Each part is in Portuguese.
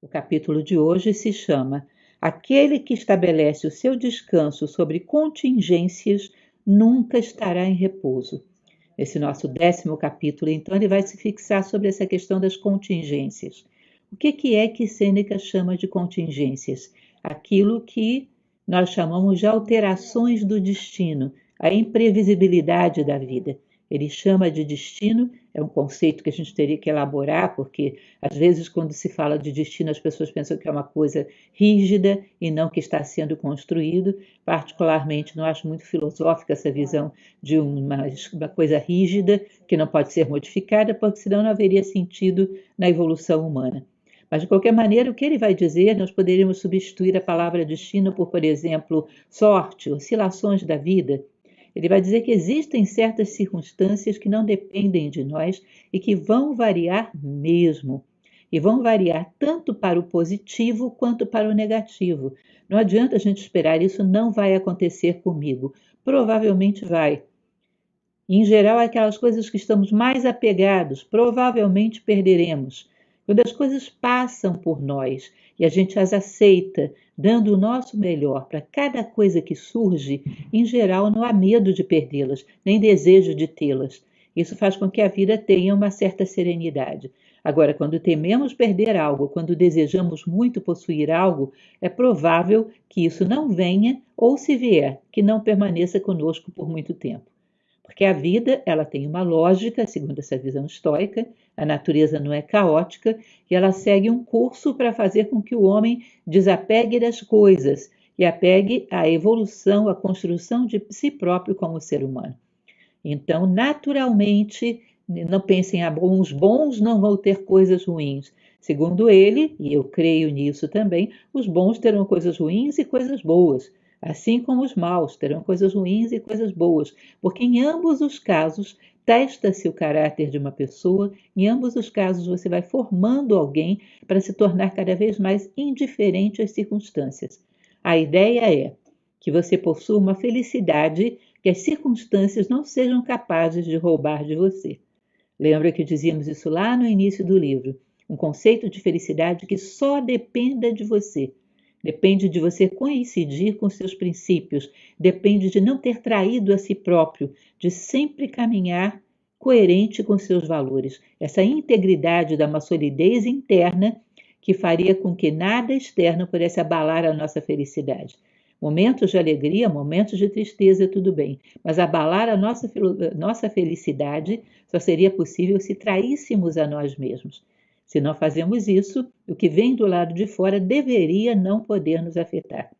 O capítulo de hoje se chama Aquele que estabelece o seu descanso sobre contingências nunca estará em repouso. Esse nosso 10º capítulo, então, ele vai se fixar sobre essa questão das contingências. O que é que Sêneca chama de contingências? Aquilo que nós chamamos de alterações do destino, a imprevisibilidade da vida. Ele chama de destino, é um conceito que a gente teria que elaborar, porque às vezes quando se fala de destino as pessoas pensam que é uma coisa rígida e não que está sendo construído. Particularmente não acho muito filosófica essa visão de uma coisa rígida que não pode ser modificada, porque senão não haveria sentido na evolução humana. Mas, de qualquer maneira, o que ele vai dizer, nós poderíamos substituir a palavra destino por exemplo, sorte, oscilações da vida. Ele vai dizer que existem certas circunstâncias que não dependem de nós e que vão variar mesmo. E vão variar tanto para o positivo quanto para o negativo. Não adianta a gente esperar, isso não vai acontecer comigo. Provavelmente vai. Em geral, aquelas coisas que estamos mais apegados, provavelmente perderemos. Quando as coisas passam por nós e a gente as aceita, dando o nosso melhor para cada coisa que surge, em geral não há medo de perdê-las, nem desejo de tê-las. Isso faz com que a vida tenha uma certa serenidade. Agora, quando tememos perder algo, quando desejamos muito possuir algo, é provável que isso não venha ou, se vier, que não permaneça conosco por muito tempo. Porque a vida, ela tem uma lógica, segundo essa visão estoica, a natureza não é caótica e ela segue um curso para fazer com que o homem desapegue das coisas e apegue à evolução, à construção de si próprio como ser humano. Então, naturalmente, não pensem, os bons não vão ter coisas ruins. Segundo ele, e eu creio nisso também, os bons terão coisas ruins e coisas boas. Assim como os maus terão coisas ruins e coisas boas, porque em ambos os casos testa-se o caráter de uma pessoa, em ambos os casos você vai formando alguém para se tornar cada vez mais indiferente às circunstâncias. A ideia é que você possua uma felicidade que as circunstâncias não sejam capazes de roubar de você. Lembra que dizíamos isso lá no início do livro? Um conceito de felicidade que só dependa de você. Depende de você coincidir com seus princípios, depende de não ter traído a si próprio, de sempre caminhar coerente com seus valores. Essa integridade dá uma solidez interna que faria com que nada externo pudesse abalar a nossa felicidade. Momentos de alegria, momentos de tristeza, tudo bem, mas abalar a nossa felicidade só seria possível se traíssemos a nós mesmos. Se não fazemos isso, o que vem do lado de fora deveria não poder nos afetar.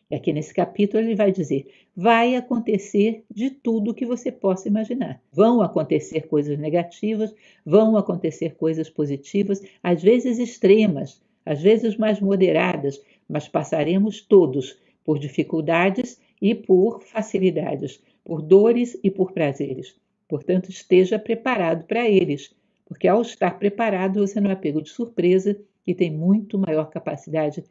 E aqui nesse capítulo ele vai dizer, vai acontecer de tudo que você possa imaginar. Vão acontecer coisas negativas, vão acontecer coisas positivas, às vezes extremas, às vezes mais moderadas, mas passaremos todos por dificuldades e por facilidades, por dores e por prazeres. Portanto, esteja preparado para eles, porque ao estar preparado você não é pego de surpresa e tem muito maior capacidade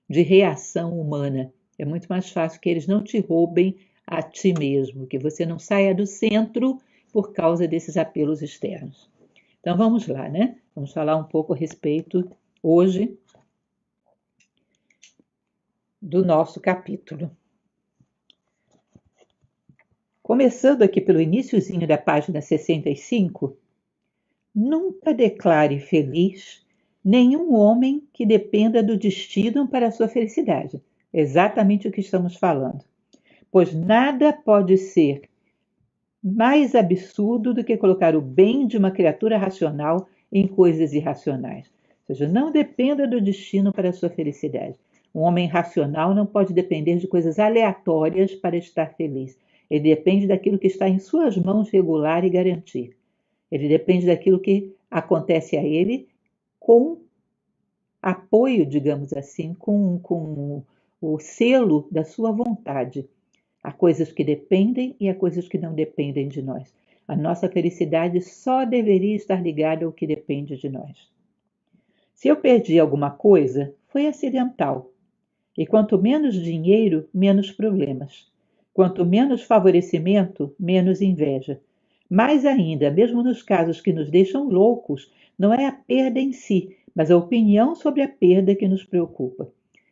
de reação humana. É muito mais fácil que eles não te roubem a ti mesmo, que você não saia do centro por causa desses apelos externos. Então vamos lá, né? Vamos falar um pouco a respeito hoje do nosso capítulo. Começando aqui pelo iniciozinho da página 65, nunca declare feliz nenhum homem que dependa do destino para a sua felicidade. Exatamente o que estamos falando. Pois nada pode ser mais absurdo do que colocar o bem de uma criatura racional em coisas irracionais. Ou seja, não dependa do destino para a sua felicidade. Um homem racional não pode depender de coisas aleatórias para estar feliz. Ele depende daquilo que está em suas mãos regular e garantir. Ele depende daquilo que acontece a ele com apoio, digamos assim, com o selo da sua vontade. Há coisas que dependem e há coisas que não dependem de nós. A nossa felicidade só deveria estar ligada ao que depende de nós. Se eu perdi alguma coisa, foi acidental. E quanto menos dinheiro, menos problemas. Quanto menos favorecimento, menos inveja. Mais ainda, mesmo nos casos que nos deixam loucos, não é a perda em si, mas a opinião sobre a perda que nos preocupa.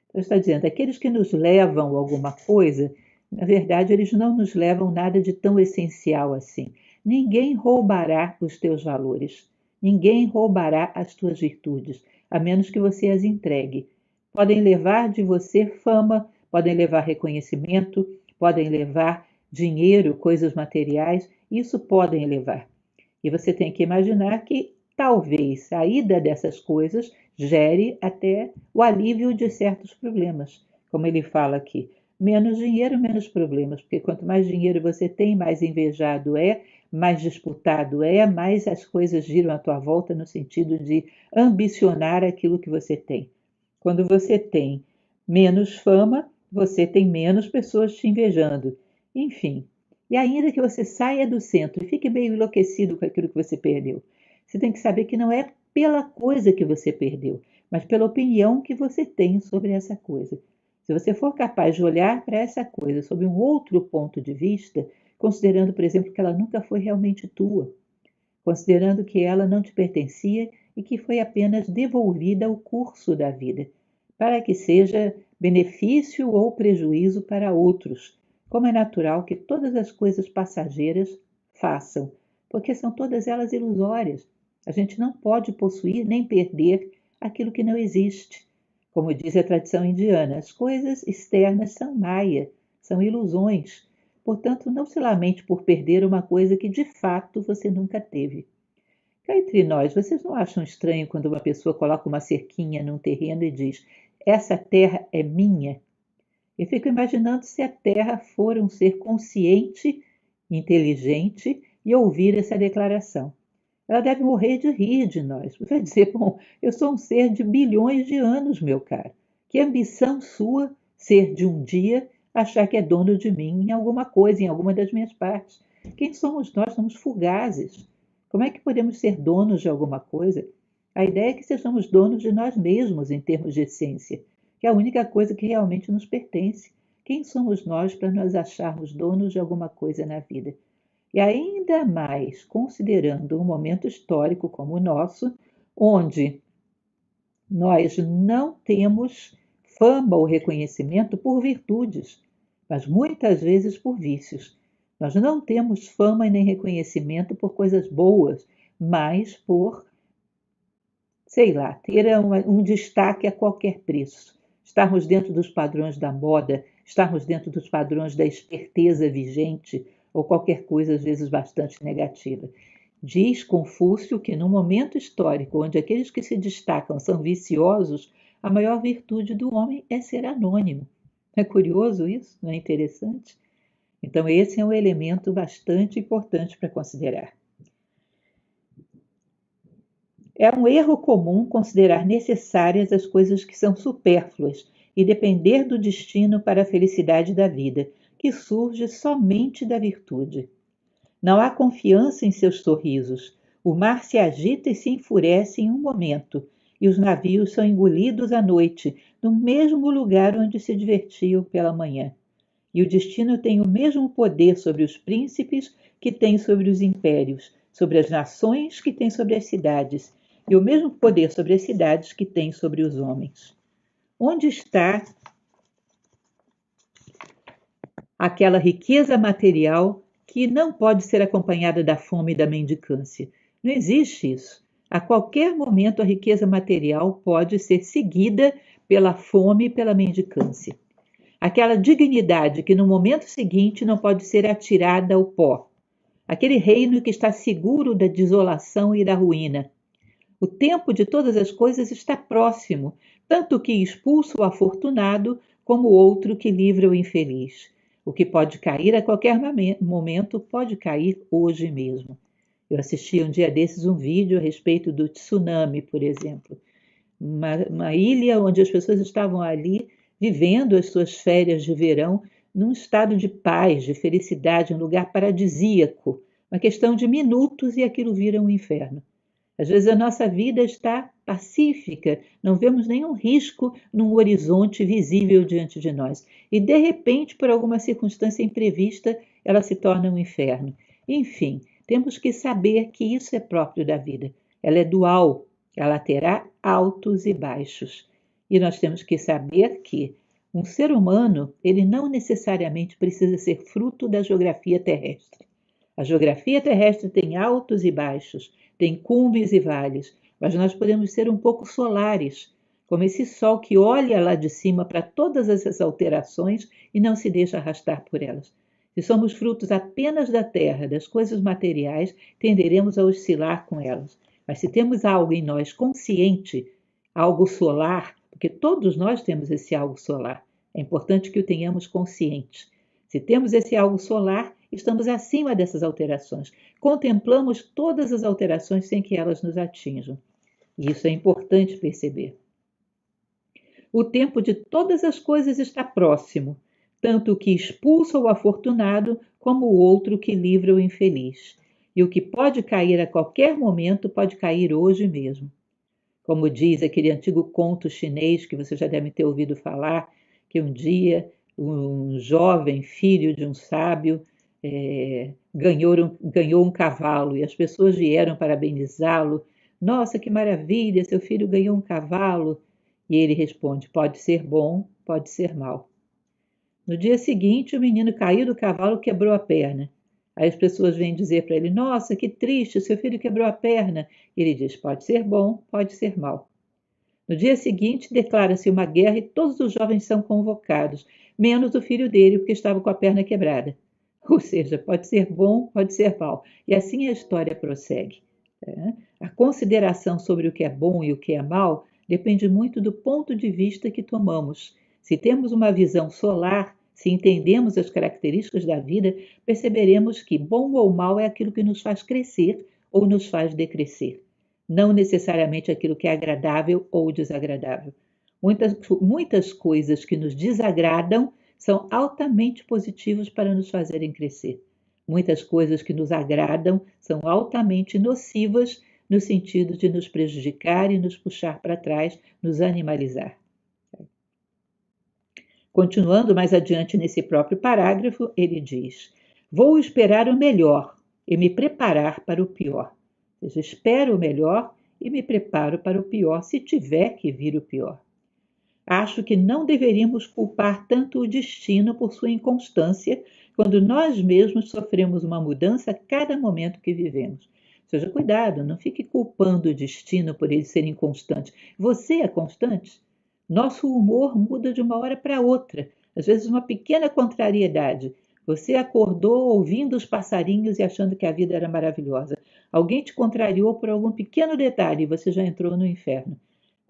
Então, está dizendo, aqueles que nos levam a alguma coisa, na verdade, eles não nos levam nada de tão essencial assim. Ninguém roubará os teus valores, ninguém roubará as tuas virtudes, a menos que você as entregue. Podem levar de você fama, podem levar reconhecimento, podem levar dinheiro, coisas materiais, isso podem levar. E você tem que imaginar que talvez a ida dessas coisas gere até o alívio de certos problemas, como ele fala aqui. Menos dinheiro, menos problemas, porque quanto mais dinheiro você tem, mais invejado é, mais disputado é, mais as coisas giram à tua volta no sentido de ambicionar aquilo que você tem. Quando você tem menos fama, você tem menos pessoas te invejando. Enfim, e ainda que você saia do centro e fique meio enlouquecido com aquilo que você perdeu, você tem que saber que não é pela coisa que você perdeu, mas pela opinião que você tem sobre essa coisa. Se você for capaz de olhar para essa coisa sob um outro ponto de vista, considerando, por exemplo, que ela nunca foi realmente tua, considerando que ela não te pertencia e que foi apenas devolvida ao curso da vida, para que seja benefício ou prejuízo para outros, como é natural que todas as coisas passageiras façam, porque são todas elas ilusórias. A gente não pode possuir nem perder aquilo que não existe. Como diz a tradição indiana, as coisas externas são maia, são ilusões. Portanto, não se lamente por perder uma coisa que de fato você nunca teve. Cá entre nós, vocês não acham estranho quando uma pessoa coloca uma cerquinha num terreno e diz: essa terra é minha? Eu fico imaginando se a terra for um ser consciente, inteligente e ouvir essa declaração. Ela deve morrer de rir de nós. Vai dizer: bom, eu sou um ser de bilhões de anos, meu caro. Que ambição sua ser de um dia achar que é dono de mim em alguma coisa, em alguma das minhas partes. Quem somos nós? Somos fugazes. Como é que podemos ser donos de alguma coisa? A ideia é que sejamos donos de nós mesmos em termos de essência, que é a única coisa que realmente nos pertence. Quem somos nós para nos acharmos donos de alguma coisa na vida? E ainda mais considerando um momento histórico como o nosso, onde nós não temos fama ou reconhecimento por virtudes, mas muitas vezes por vícios. Nós não temos fama e nem reconhecimento por coisas boas, mas por, sei lá, ter um destaque a qualquer preço. Estarmos dentro dos padrões da moda, estarmos dentro dos padrões da esperteza vigente, ou qualquer coisa, às vezes, bastante negativa. Diz Confúcio que, num momento histórico onde aqueles que se destacam são viciosos, a maior virtude do homem é ser anônimo. É curioso isso? Não é interessante? Então, esse é um elemento bastante importante para considerar. É um erro comum considerar necessárias as coisas que são supérfluas e depender do destino para a felicidade da vida, que surge somente da virtude. Não há confiança em seus sorrisos. O mar se agita e se enfurece em um momento, e os navios são engolidos à noite, no mesmo lugar onde se divertiam pela manhã. E o destino tem o mesmo poder sobre os príncipes que tem sobre os impérios, sobre as nações que tem sobre as cidades, e o mesmo poder sobre as cidades que tem sobre os homens. Onde está aquela riqueza material que não pode ser acompanhada da fome e da mendicância? Não existe isso. A qualquer momento a riqueza material pode ser seguida pela fome e pela mendicância. Aquela dignidade que no momento seguinte não pode ser atirada ao pó. Aquele reino que está seguro da desolação e da ruína. O tempo de todas as coisas está próximo, tanto que expulsa o afortunado como o outro que livra o infeliz. O que pode cair a qualquer momento pode cair hoje mesmo. Eu assisti um dia desses um vídeo a respeito do tsunami, por exemplo. Uma ilha onde as pessoas estavam ali vivendo as suas férias de verão num estado de paz, de felicidade, um lugar paradisíaco. Uma questão de minutos e aquilo vira um inferno. Às vezes a nossa vida está pacífica, não vemos nenhum risco num horizonte visível diante de nós. E, de repente, por alguma circunstância imprevista, ela se torna um inferno. Enfim, temos que saber que isso é próprio da vida. Ela é dual. Ela terá altos e baixos. E nós temos que saber que um ser humano, ele não necessariamente precisa ser fruto da geografia terrestre. A geografia terrestre tem altos e baixos, tem cumes e vales, mas nós podemos ser um pouco solares, como esse sol que olha lá de cima para todas essas alterações e não se deixa arrastar por elas. Se somos frutos apenas da terra, das coisas materiais, tenderemos a oscilar com elas. Mas se temos algo em nós consciente, algo solar, porque todos nós temos esse algo solar, é importante que o tenhamos consciente. Se temos esse algo solar, estamos acima dessas alterações. Contemplamos todas as alterações sem que elas nos atinjam. E isso é importante perceber. O tempo de todas as coisas está próximo, tanto o que expulsa o afortunado como o outro que livra o infeliz. E o que pode cair a qualquer momento pode cair hoje mesmo. Como diz aquele antigo conto chinês que você já deve ter ouvido falar, que um dia um jovem filho de um sábio ganhou um cavalo e as pessoas vieram parabenizá-lo. Nossa, que maravilha, seu filho ganhou um cavalo. E ele responde, pode ser bom, pode ser mal. No dia seguinte, o menino caiu do cavalo e quebrou a perna. Aí as pessoas vêm dizer para ele, nossa, que triste, seu filho quebrou a perna. E ele diz, pode ser bom, pode ser mal. No dia seguinte, declara-se uma guerra e todos os jovens são convocados, menos o filho dele, porque estava com a perna quebrada. Ou seja, pode ser bom, pode ser mal. E assim a história prossegue. A consideração sobre o que é bom e o que é mal depende muito do ponto de vista que tomamos. Se temos uma visão solar, se entendemos as características da vida, perceberemos que bom ou mal é aquilo que nos faz crescer ou nos faz decrescer. Não necessariamente aquilo que é agradável ou desagradável. Muitas coisas que nos desagradam são altamente positivas para nos fazerem crescer. Muitas coisas que nos agradam são altamente nocivas no sentido de nos prejudicar e nos puxar para trás, nos animalizar. Continuando mais adiante nesse próprio parágrafo, ele diz: vou esperar o melhor e me preparar para o pior. Ou seja, espero o melhor e me preparo para o pior, se tiver que vir o pior. Acho que não deveríamos culpar tanto o destino por sua inconstância quando nós mesmos sofremos uma mudança a cada momento que vivemos. Ou seja, cuidado, não fique culpando o destino por ele ser inconstante. Você é constante? Nosso humor muda de uma hora para outra. Às vezes uma pequena contrariedade. Você acordou ouvindo os passarinhos e achando que a vida era maravilhosa. Alguém te contrariou por algum pequeno detalhe e você já entrou no inferno.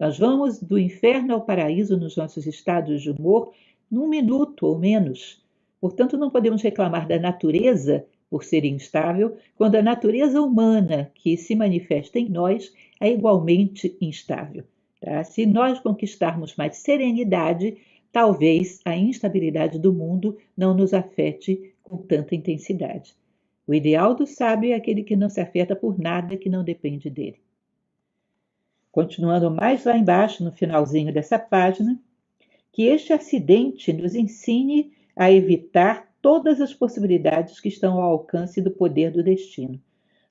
Nós vamos do inferno ao paraíso nos nossos estados de humor num minuto ou menos. Portanto, não podemos reclamar da natureza por ser instável, quando a natureza humana que se manifesta em nós é igualmente instável. Tá? Se nós conquistarmos mais serenidade, talvez a instabilidade do mundo não nos afete com tanta intensidade. O ideal do sábio é aquele que não se afeta por nada que não depende dele. Continuando mais lá embaixo, no finalzinho dessa página, que este acidente nos ensine a evitar todas as possibilidades que estão ao alcance do poder do destino.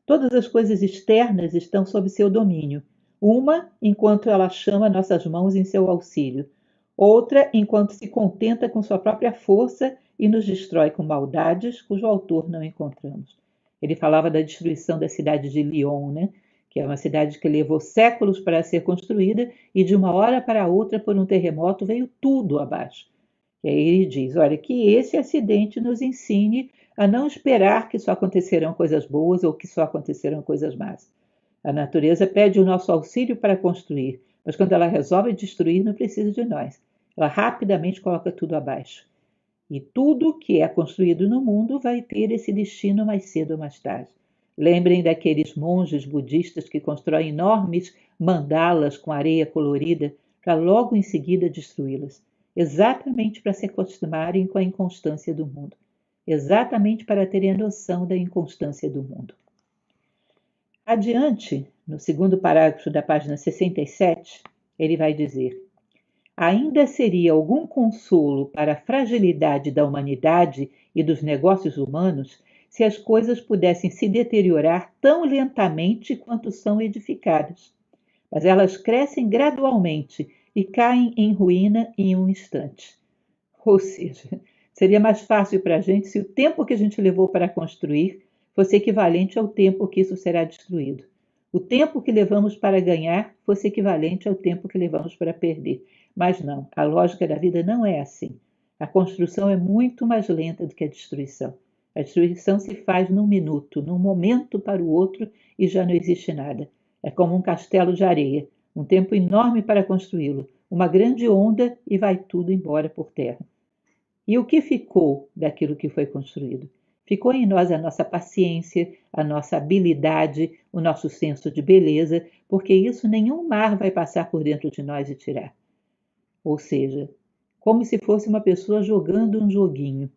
Todas as coisas externas estão sob seu domínio. Uma, enquanto ela chama nossas mãos em seu auxílio. Outra, enquanto se contenta com sua própria força e nos destrói com maldades cujo autor não encontramos. Ele falava da destruição da cidade de Lyon, né? Que é uma cidade que levou séculos para ser construída e de uma hora para outra, por um terremoto, veio tudo abaixo. E aí ele diz, olha, que esse acidente nos ensine a não esperar que só acontecerão coisas boas ou que só acontecerão coisas más. A natureza pede o nosso auxílio para construir, mas quando ela resolve destruir, não precisa de nós. Ela rapidamente coloca tudo abaixo. E tudo que é construído no mundo vai ter esse destino mais cedo ou mais tarde. Lembrem daqueles monges budistas que constroem enormes mandalas com areia colorida para logo em seguida destruí-las, exatamente para se acostumarem com a inconstância do mundo, exatamente para terem a noção da inconstância do mundo. Adiante, no segundo parágrafo da página 67, ele vai dizer: ainda seria algum consolo para a fragilidade da humanidade e dos negócios humanos se as coisas pudessem se deteriorar tão lentamente quanto são edificadas. mas elas crescem gradualmente e caem em ruína em um instante. Ou seja, seria mais fácil para a gente se o tempo que a gente levou para construir fosse equivalente ao tempo que isso será destruído. O tempo que levamos para ganhar fosse equivalente ao tempo que levamos para perder. Mas não, a lógica da vida não é assim. A construção é muito mais lenta do que a destruição. A destruição se faz num minuto, num momento para o outro e já não existe nada. É como um castelo de areia, um tempo enorme para construí-lo, uma grande onda e vai tudo embora por terra. E o que ficou daquilo que foi construído? Ficou em nós a nossa paciência, a nossa habilidade, o nosso senso de beleza, porque isso nenhum mar vai passar por dentro de nós e tirar. Ou seja, como se fosse uma pessoa jogando um joguinho.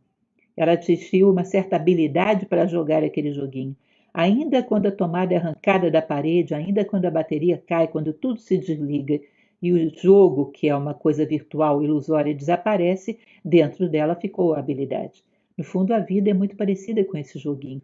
Ela tinha uma certa habilidade para jogar aquele joguinho. Ainda quando a tomada é arrancada da parede, ainda quando a bateria cai, quando tudo se desliga e o jogo, que é uma coisa virtual, ilusória, desaparece, dentro dela ficou a habilidade. No fundo, a vida é muito parecida com esse joguinho.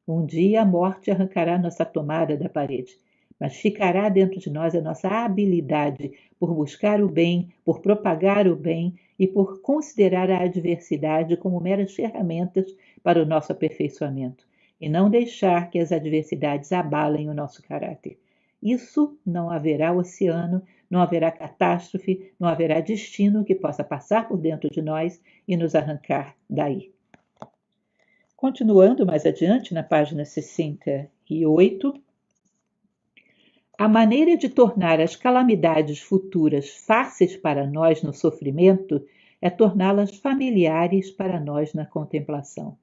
Um dia a morte arrancará nossa tomada da parede, mas ficará dentro de nós a nossa habilidade por buscar o bem, por propagar o bem e por considerar a adversidade como meras ferramentas para o nosso aperfeiçoamento, e não deixar que as adversidades abalem o nosso caráter. Isso não haverá oceano, não haverá catástrofe, não haverá destino que possa passar por dentro de nós e nos arrancar daí. Continuando mais adiante, na página 68, a maneira de tornar as calamidades futuras fáceis para nós no sofrimento é torná-las familiares para nós na contemplação.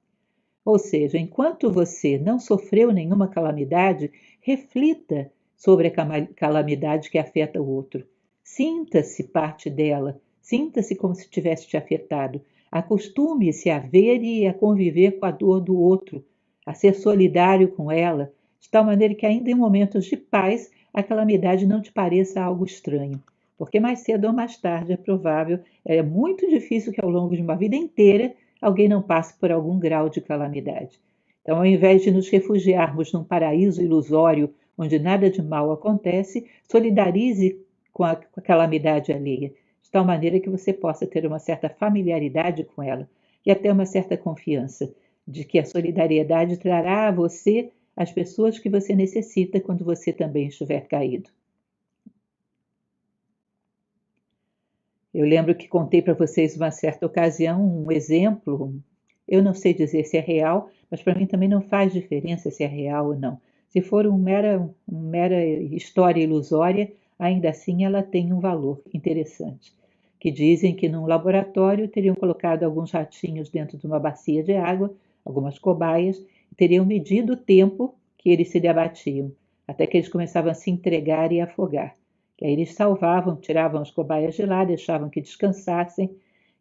Ou seja, enquanto você não sofreu nenhuma calamidade, reflita sobre a calamidade que afeta o outro. Sinta-se parte dela, sinta-se como se tivesse te afetado. Acostume-se a ver e a conviver com a dor do outro, a ser solidário com ela, de tal maneira que ainda em momentos de paz a calamidade não te pareça algo estranho. Porque mais cedo ou mais tarde é provável, é muito difícil que ao longo de uma vida inteira alguém não passe por algum grau de calamidade. Então, ao invés de nos refugiarmos num paraíso ilusório onde nada de mal acontece, solidarize com a calamidade alheia, de tal maneira que você possa ter uma certa familiaridade com ela e até uma certa confiança de que a solidariedade trará a você as pessoas que você necessita quando você também estiver caído. Eu lembro que contei para vocês uma certa ocasião um exemplo, eu não sei dizer se é real, mas para mim também não faz diferença se é real ou não. Se for uma mera história ilusória, ainda assim ela tem um valor interessante. Que dizem que num laboratório teriam colocado alguns ratinhos dentro de uma bacia de água, algumas cobaias, e teriam medido o tempo que eles se debatiam, até que eles começavam a se entregar e afogar. Que aí eles salvavam, tiravam as cobaias de lá, deixavam que descansassem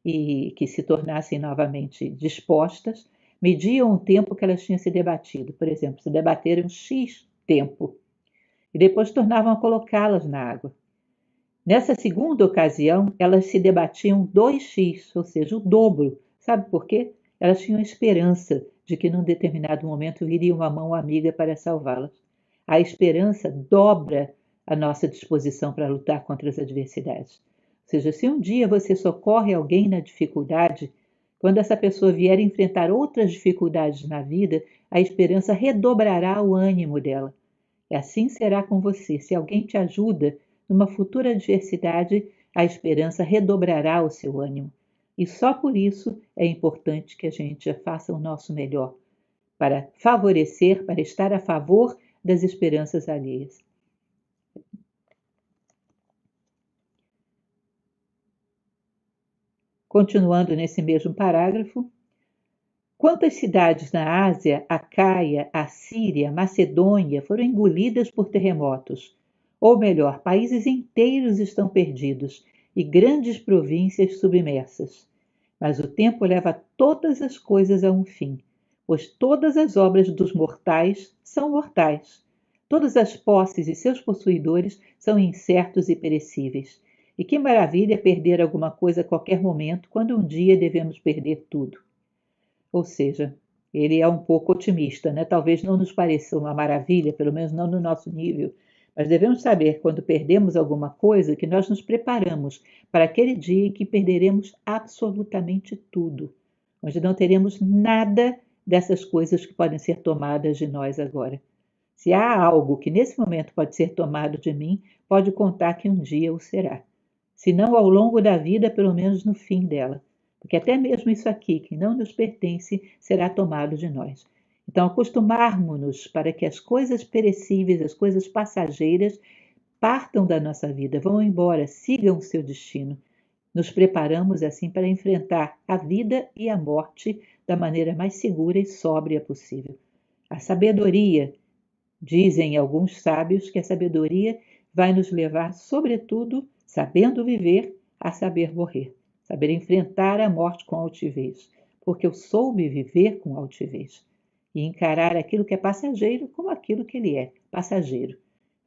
e que se tornassem novamente dispostas, mediam o tempo que elas tinham se debatido. Por exemplo, se debateram X tempo e depois tornavam a colocá-las na água. Nessa segunda ocasião, elas se debatiam 2x, ou seja, o dobro. Sabe por quê? Elas tinham esperança de que num determinado momento viria uma mão amiga para salvá-las. A esperança dobra a nossa disposição para lutar contra as adversidades. Ou seja, se um dia você socorre alguém na dificuldade, quando essa pessoa vier enfrentar outras dificuldades na vida, a esperança redobrará o ânimo dela. E assim será com você. Se alguém te ajuda numa futura adversidade, a esperança redobrará o seu ânimo. E só por isso é importante que a gente faça o nosso melhor, para favorecer, para estar a favor das esperanças alheias. Continuando nesse mesmo parágrafo, quantas cidades na Ásia, Acaia, Assíria, Macedônia foram engolidas por terremotos? Ou melhor, países inteiros estão perdidos e grandes províncias submersas. Mas o tempo leva todas as coisas a um fim, pois todas as obras dos mortais são mortais. Todas as posses e seus possuidores são incertos e perecíveis. E que maravilha perder alguma coisa a qualquer momento, quando um dia devemos perder tudo. Ou seja, ele é um pouco otimista, né? Talvez não nos pareça uma maravilha, pelo menos não no nosso nível, Mas devemos saber, quando perdemos alguma coisa, que nós nos preparamos para aquele dia em que perderemos absolutamente tudo, onde não teremos nada dessas coisas que podem ser tomadas de nós agora. Se há algo que nesse momento pode ser tomado de mim, pode contar que um dia o será. Se não ao longo da vida, pelo menos no fim dela. Porque até mesmo isso aqui, que não nos pertence, será tomado de nós. Então, acostumarmos-nos para que as coisas perecíveis, as coisas passageiras, partam da nossa vida, vão embora, sigam o seu destino. Nos preparamos assim para enfrentar a vida e a morte da maneira mais segura e sóbria possível. A sabedoria, dizem alguns sábios, que a sabedoria vai nos levar, sobretudo, sabendo viver, a saber morrer, saber enfrentar a morte com altivez, porque eu soube viver com altivez e encarar aquilo que é passageiro como aquilo que ele é, passageiro.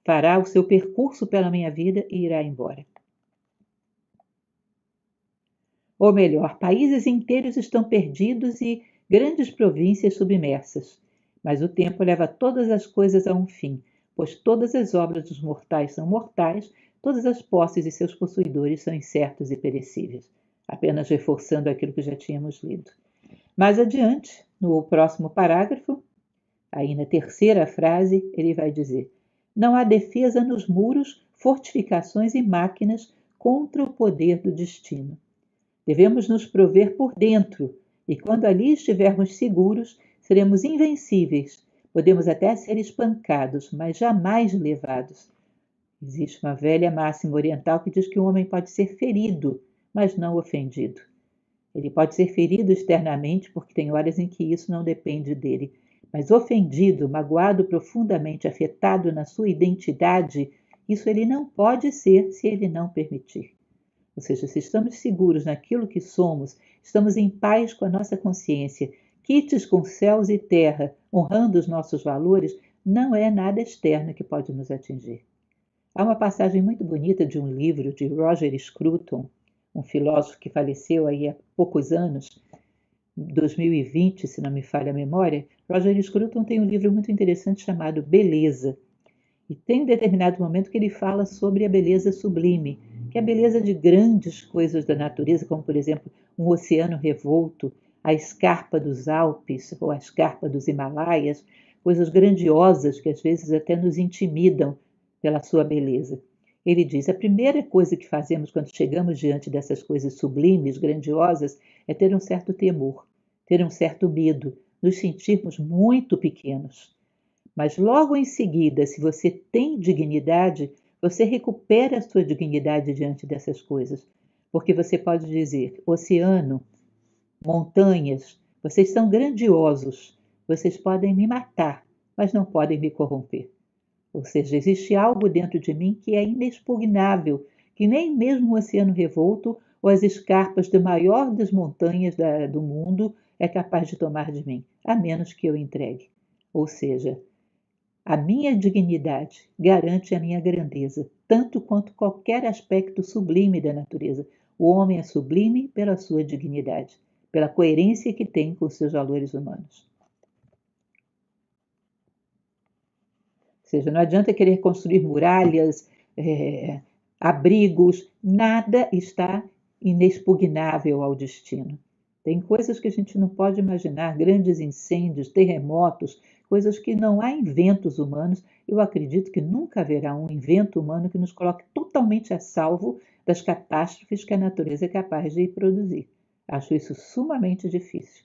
Fará o seu percurso pela minha vida e irá embora. Ou melhor, países inteiros estão perdidos e grandes províncias submersas. Mas o tempo leva todas as coisas a um fim, pois todas as obras dos mortais são mortais, todas as posses e seus possuidores são incertos e perecíveis. Apenas reforçando aquilo que já tínhamos lido. Mais adiante, no próximo parágrafo, aí na terceira frase, ele vai dizer: não há defesa nos muros, fortificações e máquinas contra o poder do destino. Devemos nos prover por dentro, e quando ali estivermos seguros, seremos invencíveis. Podemos até ser espancados, mas jamais levados. Existe uma velha máxima oriental que diz que o homem pode ser ferido, mas não ofendido. Ele pode ser ferido externamente, porque tem horas em que isso não depende dele, mas ofendido, magoado profundamente, afetado na sua identidade, isso ele não pode ser se ele não permitir. Ou seja, se estamos seguros naquilo que somos, estamos em paz com a nossa consciência, quites com céus e terra, honrando os nossos valores, não é nada externo que pode nos atingir. Há uma passagem muito bonita de um livro de Roger Scruton, um filósofo que faleceu aí há poucos anos, 2020, se não me falha a memória. Roger Scruton tem um livro muito interessante chamado Beleza. E tem um determinado momento que ele fala sobre a beleza sublime, que é a beleza de grandes coisas da natureza, como, por exemplo, um oceano revolto, a escarpa dos Alpes ou a escarpa dos Himalaias, coisas grandiosas que às vezes até nos intimidam pela sua beleza. Ele diz: a primeira coisa que fazemos quando chegamos diante dessas coisas sublimes, grandiosas, é ter um certo temor, ter um certo medo, nos sentirmos muito pequenos. Mas logo em seguida, se você tem dignidade, você recupera a sua dignidade diante dessas coisas. Porque você pode dizer: oceano, montanhas, vocês são grandiosos, vocês podem me matar, mas não podem me corromper. Ou seja, existe algo dentro de mim que é inexpugnável, que nem mesmo o oceano revolto ou as escarpas da maior das montanhas do mundo é capaz de tomar de mim, a menos que eu entregue. Ou seja, a minha dignidade garante a minha grandeza, tanto quanto qualquer aspecto sublime da natureza. O homem é sublime pela sua dignidade, pela coerência que tem com seus valores humanos. Ou seja, não adianta querer construir muralhas, abrigos, nada está inexpugnável ao destino. Tem coisas que a gente não pode imaginar, grandes incêndios, terremotos, coisas que não há inventos humanos. Eu acredito que nunca haverá um invento humano que nos coloque totalmente a salvo das catástrofes que a natureza é capaz de produzir. Acho isso sumamente difícil.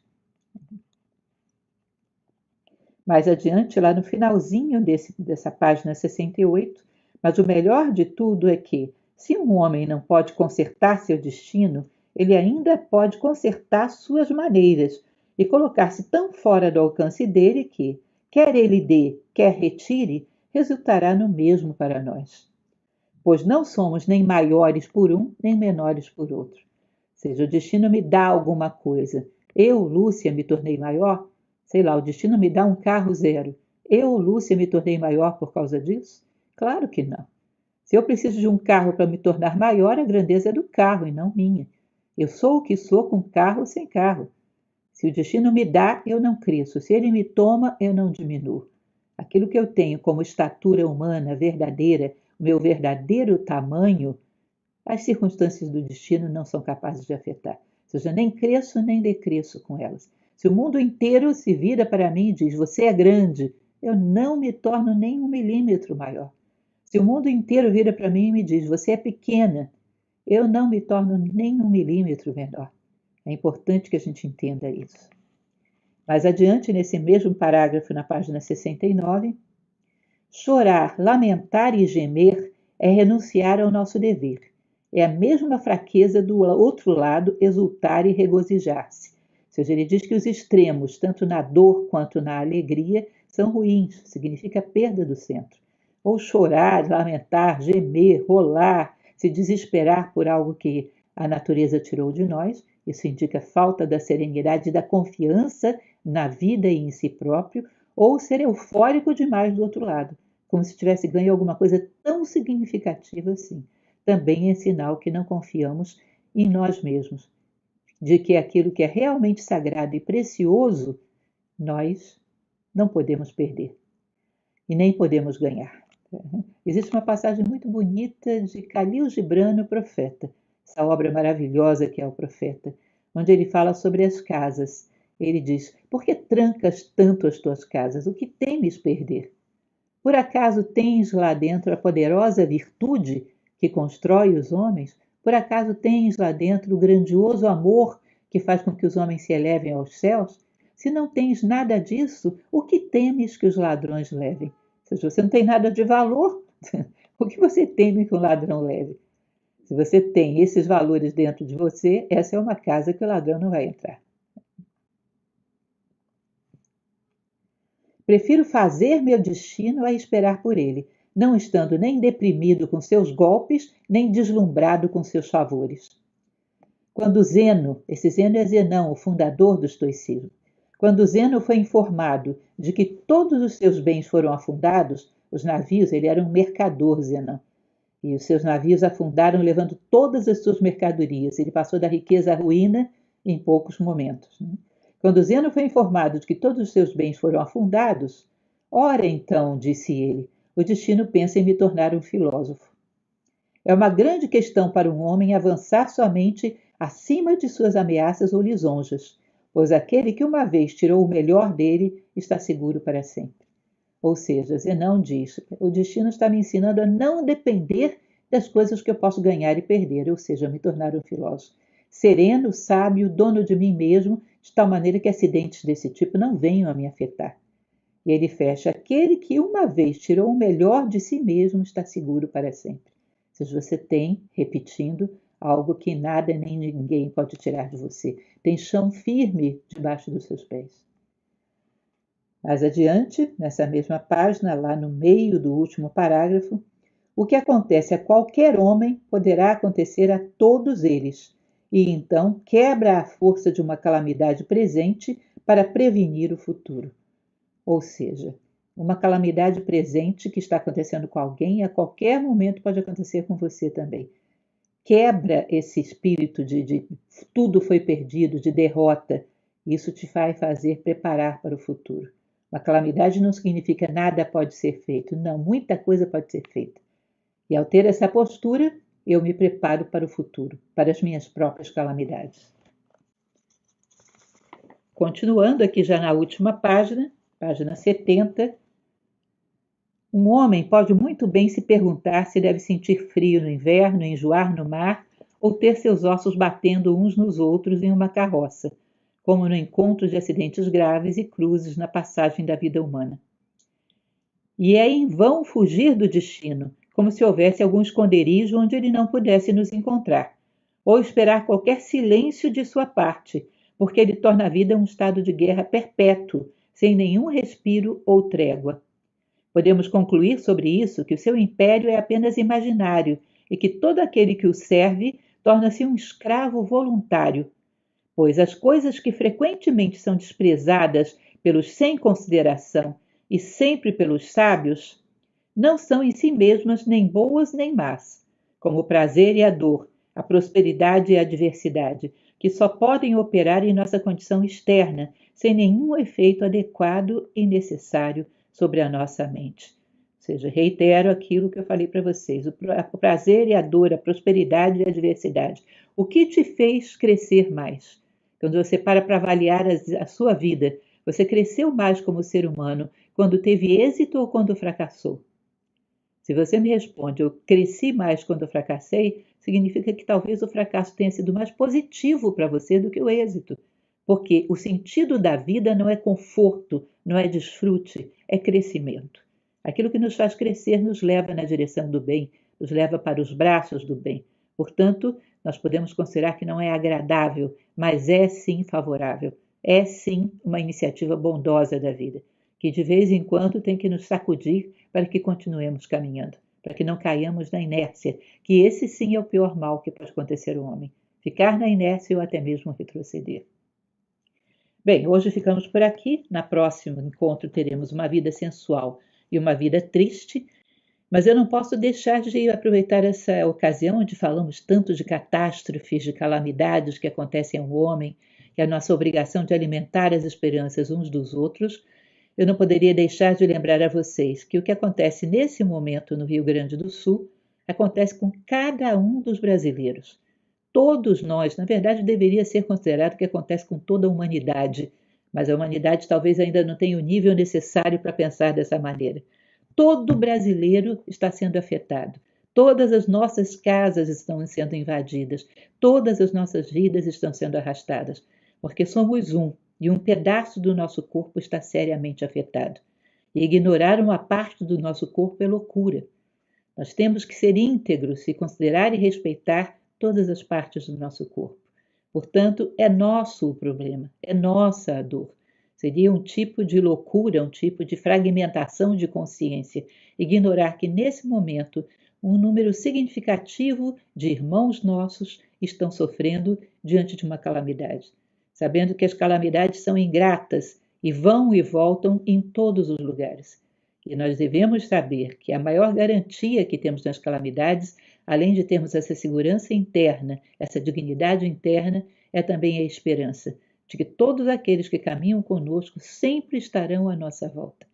Mais adiante, lá no finalzinho dessa página 68, mas o melhor de tudo é que, se um homem não pode consertar seu destino, ele ainda pode consertar suas maneiras e colocar-se tão fora do alcance dele que, quer ele dê, quer retire, resultará no mesmo para nós. Pois não somos nem maiores por um, nem menores por outro. Ou seja, o destino me dá alguma coisa. Eu, Lúcia, me tornei maior? Sei lá, o destino me dá um carro zero. Eu, Lúcia, me tornei maior por causa disso? Claro que não. Se eu preciso de um carro para me tornar maior, a grandeza é do carro e não minha. Eu sou o que sou com carro ou sem carro. Se o destino me dá, eu não cresço. Se ele me toma, eu não diminuo. aquilo que eu tenho como estatura humana verdadeira, o meu verdadeiro tamanho, as circunstâncias do destino não são capazes de afetar. Ou seja, nem cresço nem decresço com elas. Se o mundo inteiro se vira para mim e diz, você é grande, eu não me torno nem 1 milímetro maior. Se o mundo inteiro vira para mim e me diz, você é pequena, eu não me torno nem 1 milímetro menor. É importante que a gente entenda isso. Mais adiante, nesse mesmo parágrafo, na página 69, chorar, lamentar e gemer é renunciar ao nosso dever. É a mesma fraqueza do outro lado exultar e regozijar-se. Ou seja, ele diz que os extremos, tanto na dor quanto na alegria, são ruins, significa perda do centro. Ou chorar, lamentar, gemer, rolar, se desesperar por algo que a natureza tirou de nós, isso indica falta da serenidade e da confiança na vida e em si próprio, ou ser eufórico demais do outro lado, como se tivesse ganho alguma coisa tão significativa assim. Também é sinal que não confiamos em nós mesmos, de que aquilo que é realmente sagrado e precioso, nós não podemos perder e nem podemos ganhar. Existe uma passagem muito bonita de Khalil Gibran, o Profeta, essa obra maravilhosa que é o Profeta, onde ele fala sobre as casas. Ele diz, por que trancas tanto as tuas casas? O que temes perder? Por acaso tens lá dentro a poderosa virtude que constrói os homens? Por acaso tens lá dentro o grandioso amor que faz com que os homens se elevem aos céus? Se não tens nada disso, o que temes que os ladrões levem? Ou seja, você não tem nada de valor, o que você teme que um ladrão leve? Se você tem esses valores dentro de você, essa é uma casa que o ladrão não vai entrar. Prefiro fazer meu destino a esperar por ele, não estando nem deprimido com seus golpes, nem deslumbrado com seus favores. Quando Zeno, esse Zeno é Zenão, o fundador do estoicismo, quando Zeno foi informado de que todos os seus bens foram afundados, os navios, ele era um mercador, Zenão, e os seus navios afundaram levando todas as suas mercadorias. Ele passou da riqueza à ruína em poucos momentos. Quando Zeno foi informado de que todos os seus bens foram afundados, ora então, disse ele, o destino pensa em me tornar um filósofo. É uma grande questão para um homem avançar somente acima de suas ameaças ou lisonjas, pois aquele que uma vez tirou o melhor dele está seguro para sempre. Ou seja, Zenão diz, o destino está me ensinando a não depender das coisas que eu posso ganhar e perder, ou seja, me tornar um filósofo. Sereno, sábio, dono de mim mesmo, de tal maneira que acidentes desse tipo não venham a me afetar. E ele fecha, aquele que uma vez tirou o melhor de si mesmo está seguro para sempre. Ou seja, você tem, repetindo, algo que nada nem ninguém pode tirar de você. Tem chão firme debaixo dos seus pés. Mais adiante, nessa mesma página, lá no meio do último parágrafo, o que acontece a qualquer homem poderá acontecer a todos eles, e então quebra a força de uma calamidade presente para prevenir o futuro. Ou seja, uma calamidade presente que está acontecendo com alguém e a qualquer momento pode acontecer com você também. Quebra esse espírito de tudo foi perdido, de derrota. Isso te vai fazer preparar para o futuro. Uma calamidade não significa nada pode ser feito. Não, muita coisa pode ser feita. E ao ter essa postura, eu me preparo para o futuro, para as minhas próprias calamidades. Continuando aqui já na última página, página 70, um homem pode muito bem se perguntar se deve sentir frio no inverno, enjoar no mar, ou ter seus ossos batendo uns nos outros em uma carroça, como no encontro de acidentes graves e cruzes na passagem da vida humana. E é em vão fugir do destino, como se houvesse algum esconderijo onde ele não pudesse nos encontrar, ou esperar qualquer silêncio de sua parte, porque ele torna a vida um estado de guerra perpétuo, sem nenhum respiro ou trégua. Podemos concluir sobre isso que o seu império é apenas imaginário e que todo aquele que o serve torna-se um escravo voluntário, pois as coisas que frequentemente são desprezadas pelos sem consideração e sempre pelos sábios não são em si mesmas nem boas nem más, como o prazer e a dor, a prosperidade e a adversidade, que só podem operar em nossa condição externa, sem nenhum efeito adequado e necessário sobre a nossa mente. Ou seja, reitero aquilo que eu falei para vocês: o prazer e a dor, a prosperidade e a adversidade. O que te fez crescer mais? Quando você para avaliar a sua vida, você cresceu mais como ser humano quando teve êxito ou quando fracassou? Se você me responde, eu cresci mais quando eu fracassei, significa que talvez o fracasso tenha sido mais positivo para você do que o êxito. Porque o sentido da vida não é conforto, não é desfrute, é crescimento. Aquilo que nos faz crescer nos leva na direção do bem, nos leva para os braços do bem. Portanto, nós podemos considerar que não é agradável, mas é sim favorável. É sim uma iniciativa bondosa da vida, que de vez em quando tem que nos sacudir para que continuemos caminhando, para que não caiamos na inércia, que esse sim é o pior mal que pode acontecer ao homem, ficar na inércia ou até mesmo retroceder. Bem, hoje ficamos por aqui. Na próximo encontro teremos uma vida sensual e uma vida triste, mas eu não posso deixar de aproveitar essa ocasião onde falamos tanto de catástrofes, de calamidades que acontecem ao homem, que é a nossa obrigação de alimentar as esperanças uns dos outros. Eu não poderia deixar de lembrar a vocês que o que acontece nesse momento no Rio Grande do Sul acontece com cada um dos brasileiros. Todos nós, na verdade, deveria ser considerado que acontece com toda a humanidade, mas a humanidade talvez ainda não tenha o nível necessário para pensar dessa maneira. Todo brasileiro está sendo afetado. Todas as nossas casas estão sendo invadidas. Todas as nossas vidas estão sendo arrastadas, porque somos um e um pedaço do nosso corpo está seriamente afetado. E ignorar uma parte do nosso corpo é loucura. Nós temos que ser íntegros e considerar e respeitar todas as partes do nosso corpo. Portanto, é nosso o problema, é nossa a dor. Seria um tipo de loucura, um tipo de fragmentação de consciência, ignorar que nesse momento um número significativo de irmãos nossos estão sofrendo diante de uma calamidade, sabendo que as calamidades são ingratas e vão e voltam em todos os lugares. E nós devemos saber que a maior garantia que temos nas calamidades, além de termos essa segurança interna, essa dignidade interna, é também a esperança de que todos aqueles que caminham conosco sempre estarão à nossa volta.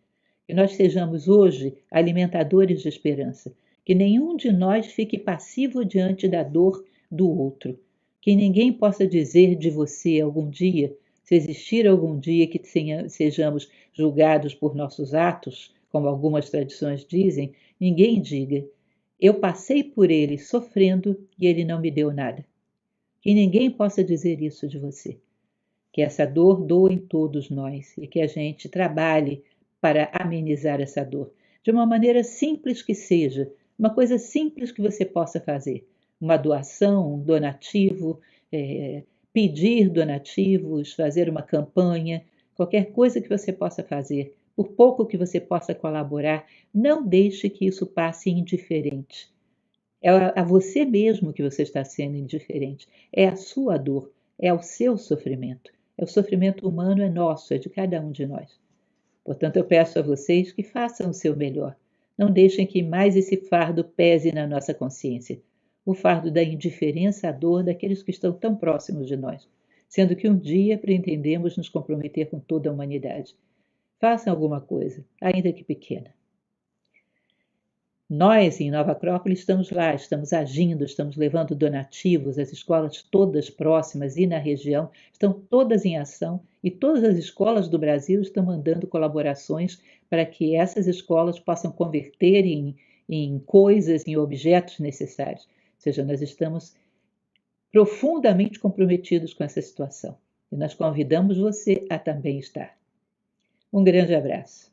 Que nós sejamos hoje alimentadores de esperança, que nenhum de nós fique passivo diante da dor do outro, que ninguém possa dizer de você algum dia, se existir algum dia que sejamos julgados por nossos atos, como algumas tradições dizem, ninguém diga: eu passei por ele sofrendo e ele não me deu nada. Que ninguém possa dizer isso de você. Que essa dor doa em todos nós e que a gente trabalhe para amenizar essa dor, de uma maneira simples que seja, uma coisa simples que você possa fazer. Uma doação, um donativo, pedir donativos, fazer uma campanha, qualquer coisa que você possa fazer, por pouco que você possa colaborar, não deixe que isso passe indiferente. É a você mesmo que você está sendo indiferente, é a sua dor, é o seu sofrimento. O sofrimento humano é nosso, é de cada um de nós. Portanto, eu peço a vocês que façam o seu melhor. Não deixem que mais esse fardo pese na nossa consciência. O fardo da indiferença à dor daqueles que estão tão próximos de nós, sendo que um dia pretendemos nos comprometer com toda a humanidade. Façam alguma coisa, ainda que pequena. Nós, em Nova Acrópole, estamos lá, estamos agindo, estamos levando donativos, as escolas todas próximas e na região estão todas em ação e todas as escolas do Brasil estão mandando colaborações para que essas escolas possam converter em coisas, em objetos necessários. Ou seja, nós estamos profundamente comprometidos com essa situação e nós convidamos você a também estar. Um grande abraço.